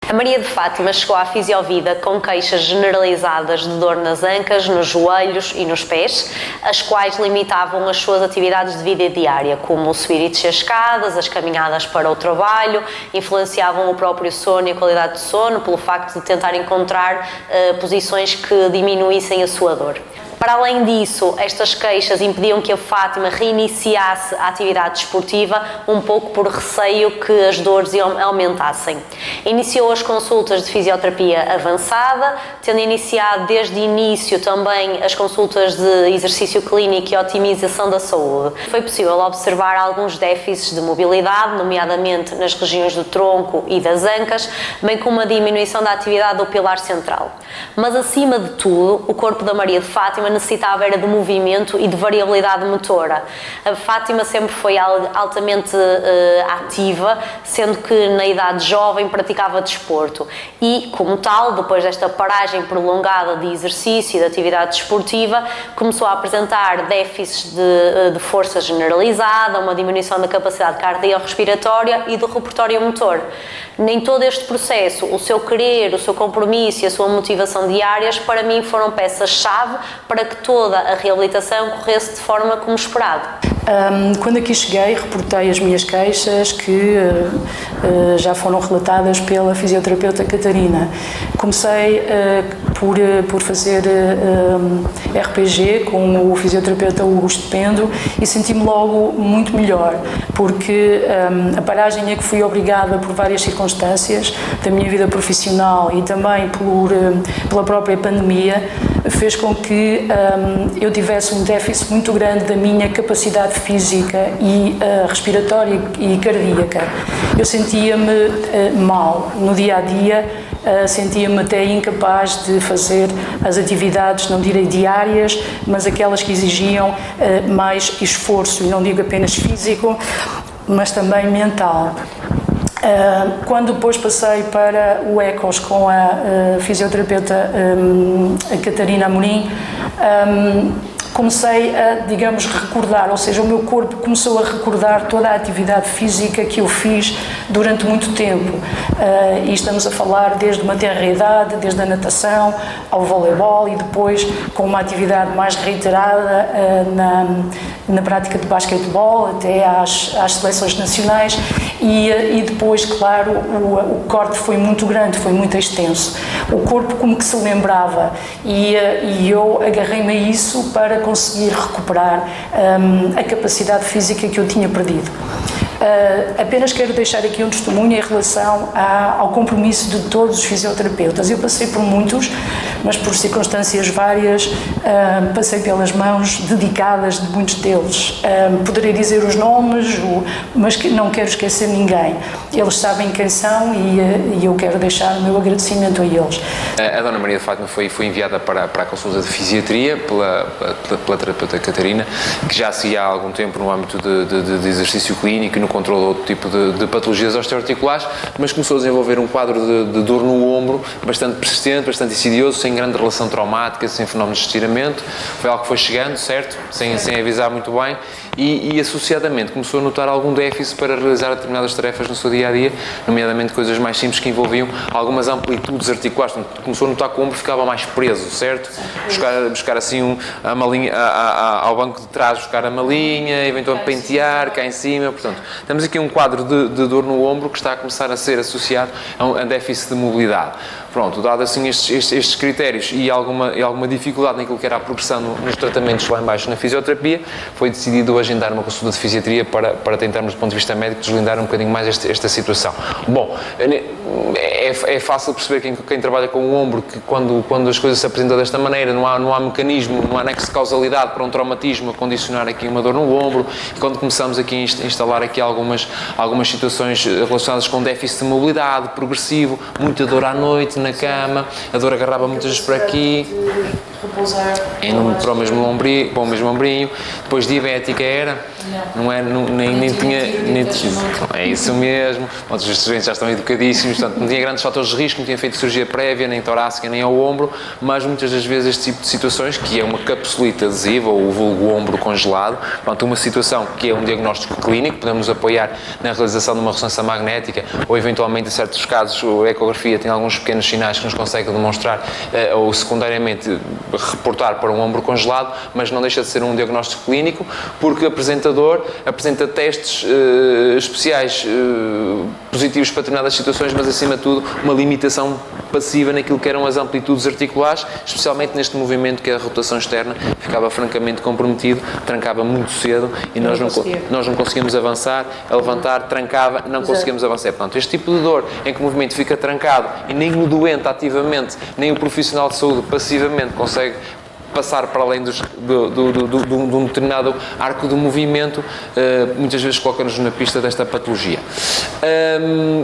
A Maria de Fátima chegou à Fisiovida com queixas generalizadas de dor nas ancas, nos joelhos e nos pés, as quais limitavam as suas atividades de vida diária, como o subir e descer escadas, as caminhadas para o trabalho, influenciavam o próprio sono e a qualidade de sono pelo facto de tentar encontrar posições que diminuíssem a sua dor. Para além disso, estas queixas impediam que a Fátima reiniciasse a atividade desportiva, um pouco por receio que as dores aumentassem. Iniciou as consultas de fisioterapia avançada, tendo iniciado desde o início também as consultas de exercício clínico e otimização da saúde. Foi possível observar alguns déficits de mobilidade, nomeadamente nas regiões do tronco e das ancas, bem como uma diminuição da atividade do pilar central. Mas, acima de tudo, o corpo da Maria de Fátima necessitava era de movimento e de variabilidade motora. A Fátima sempre foi altamente ativa, sendo que na idade jovem praticava desporto e, como tal, depois desta paragem prolongada de exercício e de atividade desportiva, começou a apresentar déficits de força generalizada, uma diminuição da capacidade cardiorrespiratória e do repertório motor. Nem todo este processo, o seu querer, o seu compromisso e a sua motivação diárias, para mim foram peças-chave para que toda a reabilitação corresse de forma como esperado. Quando aqui cheguei, reportei as minhas queixas que já foram relatadas pela fisioterapeuta Catarina. Comecei por fazer RPG com o fisioterapeuta Augusto Pendo e senti-me logo muito melhor, porque a paragem a que fui obrigada por várias circunstâncias da minha vida profissional e também pela própria pandemia fez com que eu tivesse um déficit muito grande da minha capacidade física e respiratória e cardíaca. Eu sentia-me mal no dia-a-dia, sentia-me até incapaz de fazer as atividades, não direi diárias, mas aquelas que exigiam mais esforço, e não digo apenas físico, mas também mental. Quando depois passei para o ECOS com a fisioterapeuta a Catarina Amorim, comecei a, digamos, recordar, ou seja, o meu corpo começou a recordar toda a atividade física que eu fiz durante muito tempo. E estamos a falar desde uma tenra idade, desde a natação ao voleibol e depois com uma atividade mais reiterada na prática de basquetebol até às seleções nacionais e depois, claro, o corte foi muito grande, foi muito extenso. O corpo como que se lembrava e eu agarrei-me a isso para conseguir recuperar a capacidade física que eu tinha perdido. Apenas quero deixar aqui um testemunho em relação ao compromisso de todos os fisioterapeutas. Eu passei por muitos, mas por circunstâncias várias passei pelas mãos dedicadas de muitos deles. Poderei dizer os nomes, mas não quero esquecer ninguém. Eles sabem quem são e eu quero deixar o meu agradecimento a eles. A Dona Maria de Fátima foi enviada para a consulta de fisiatria pela terapeuta Catarina, que já seguia há algum tempo no âmbito de exercício clínico e no controle de outro tipo de patologias osteoarticulares, mas começou a desenvolver um quadro de dor no ombro bastante persistente, bastante insidioso, sem grande relação traumática, sem fenómenos de estiramento. Foi algo que foi chegando, certo? Sem avisar muito bem e associadamente começou a notar algum déficit para realizar determinadas tarefas no seu dia-a-dia, nomeadamente coisas mais simples que envolviam algumas amplitudes articulares. Começou a notar que o ombro ficava mais preso, certo? Buscar assim a malinha, ao banco de trás, buscar a malinha, eventualmente pentear, cá em cima, portanto, temos aqui um quadro de dor no ombro que está a começar a ser associado a déficit de mobilidade. Pronto, dado assim estes critérios e alguma dificuldade naquilo que era a progressão nos tratamentos lá em baixo na fisioterapia, foi decidido agendar uma consulta de fisiatria para tentarmos, do ponto de vista médico, deslindar um bocadinho mais esta situação. Bom, é fácil perceber quem trabalha com o ombro que quando as coisas se apresentam desta maneira, não há mecanismo, não há nexo de causalidade para um traumatismo a condicionar aqui uma dor no ombro, e quando começamos aqui a instalar aqui algumas situações relacionadas com déficit de mobilidade progressivo, muita dor à noite na cama, a dor agarrava muitas vezes por aqui, para o mesmo ombrinho, depois diabética era? Não é, nem tinha... É isso mesmo. Os doentes já estão educadíssimos, portanto, não tinha grandes fatores de risco, não tinha feito cirurgia prévia, nem torácica, nem ao ombro, mas muitas das vezes este tipo de situações, que é uma capsulite adesiva, ou o vulgo ombro congelado, portanto, uma situação que é um diagnóstico clínico, podemos apoiar na realização de uma ressonância magnética, ou eventualmente, em certos casos, a ecografia tem alguns pequenos sinais que nos consegue demonstrar, ou secundariamente reportar para um ombro congelado, mas não deixa de ser um diagnóstico clínico, porque o apresentador apresenta testes especiais positivos para determinadas situações, mas acima de tudo uma limitação passiva naquilo que eram as amplitudes articulares, especialmente neste movimento que a rotação externa ficava francamente comprometido, trancava muito cedo e nós não conseguimos avançar, a levantar, trancava, não conseguimos avançar. Portanto, este tipo de dor em que o movimento fica trancado e nem o doente ativamente, nem o profissional de saúde passivamente consegue passar para além de um determinado arco do movimento, muitas vezes coloca-nos na pista desta patologia.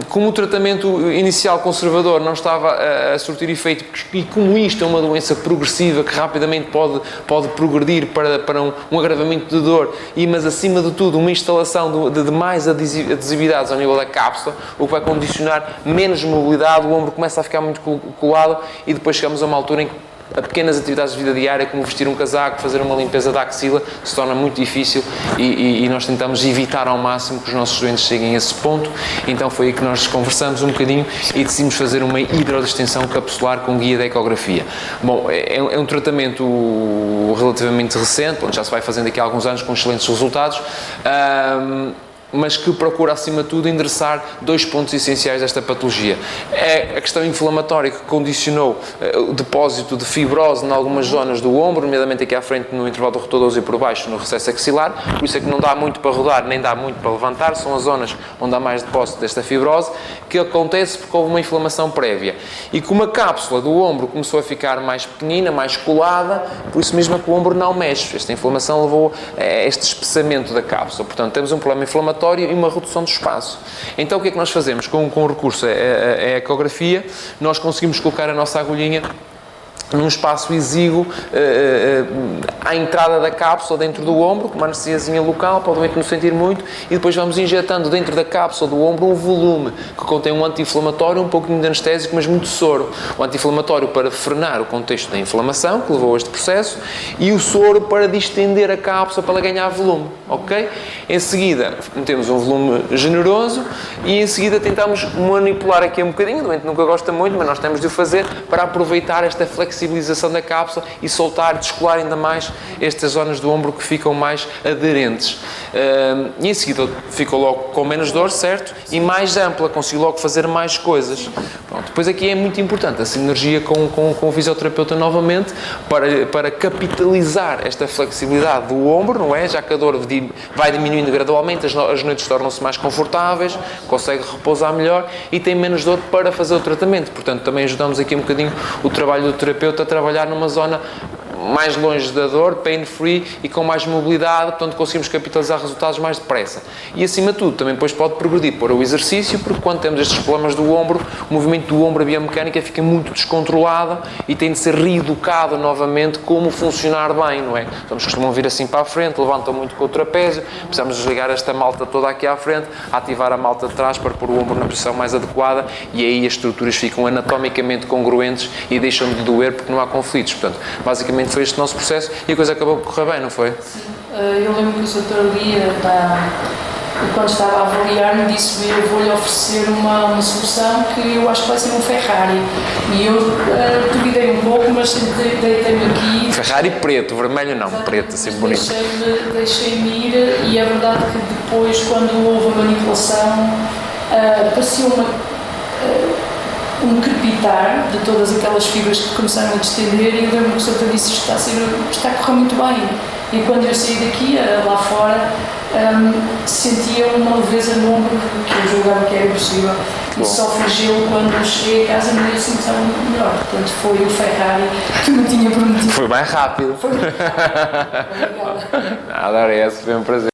Como o tratamento inicial conservador não estava a surtir efeito, e como isto é uma doença progressiva que rapidamente pode progredir para um agravamento de dor, mas acima de tudo uma instalação de mais adesividades ao nível da cápsula, o que vai condicionar menos mobilidade, o ombro começa a ficar muito colado e depois chegamos a uma altura em que a pequenas atividades de vida diária, como vestir um casaco, fazer uma limpeza da axila, se torna muito difícil e nós tentamos evitar ao máximo que os nossos doentes cheguem a esse ponto. Então foi aí que nós conversamos um bocadinho e decidimos fazer uma hidrodistensão capsular com guia de ecografia. Bom, é um tratamento relativamente recente, já se vai fazendo aqui há alguns anos com excelentes resultados, mas que procura, acima de tudo, endereçar dois pontos essenciais desta patologia. É a questão inflamatória que condicionou o depósito de fibrose em algumas zonas do ombro, nomeadamente aqui à frente no intervalo do rotadoso e por baixo no recesso axilar, por isso é que não dá muito para rodar, nem dá muito para levantar, são as zonas onde há mais depósito desta fibrose, que acontece porque houve uma inflamação prévia. E como a cápsula do ombro começou a ficar mais pequenina, mais colada, por isso mesmo é que o ombro não mexe. Esta inflamação levou a este espessamento da cápsula. Portanto, temos um problema inflamatório e uma redução do espaço. Então o que é que nós fazemos? Com o recurso à ecografia, nós conseguimos colocar a nossa agulhinha num espaço exíguo à entrada da cápsula dentro do ombro, com uma anestesiazinha local, para o doente não sentir muito, e depois vamos injetando dentro da cápsula do ombro um volume que contém um anti-inflamatório, um pouquinho de anestésico, mas muito soro. O anti-inflamatório para frenar o contexto da inflamação, que levou a este processo, e o soro para distender a cápsula, para ela ganhar volume, ok? Em seguida, metemos um volume generoso e em seguida tentamos manipular aqui um bocadinho, o doente nunca gosta muito, mas nós temos de o fazer para aproveitar esta flexibilização da cápsula e soltar, descolar ainda mais estas zonas do ombro que ficam mais aderentes. E em seguida ficou logo com menos dor, certo? E mais ampla, consigo logo fazer mais coisas. Pronto. Depois aqui é muito importante a sinergia com o fisioterapeuta novamente para capitalizar esta flexibilidade do ombro, não é? Já que a dor vai diminuindo gradualmente, as noites tornam-se mais confortáveis, consegue repousar melhor e tem menos dor para fazer o tratamento. Portanto, também ajudamos aqui um bocadinho o trabalho do terapeuta a trabalhar numa zona mais longe da dor, pain-free e com mais mobilidade, portanto conseguimos capitalizar resultados mais depressa. E acima de tudo, também depois pode progredir para o exercício, porque quando temos estes problemas do ombro, o movimento do ombro, a biomecânica fica muito descontrolada e tem de ser reeducado novamente como funcionar bem, não é? Então costumam vir assim para a frente, levantam muito com o trapézio, precisamos desligar esta malta toda aqui à frente, ativar a malta de trás para pôr o ombro na posição mais adequada e aí as estruturas ficam anatomicamente congruentes e deixam de doer porque não há conflitos. Portanto, basicamente foi este nosso processo e a coisa acabou por correr bem, não foi? Sim, eu lembro que o Dr. Lia, quando estava a avaliar-me, disse-me: eu vou-lhe oferecer uma solução que eu acho que vai ser um Ferrari. E eu duvidei um pouco, mas deitei-me aqui. Ferrari preto, vermelho não, preto, assim bonito. Deixei-me ir e é verdade que depois, quando houve a manipulação, parecia um crepitar de todas aquelas fibras que começaram a distender e eu lembro que o Dr. disse: está a correr muito bem. E quando eu saí daqui, lá fora, sentia uma leveza no ombro que eu julgava que era impossível. E só fui gelo quando cheguei a casa, mas eu sinto que estava muito melhor. Portanto, foi o Ferrari que me tinha prometido. Foi mais rápido. Foi muito rápido. Obrigada. Nada, era esse, foi um prazer.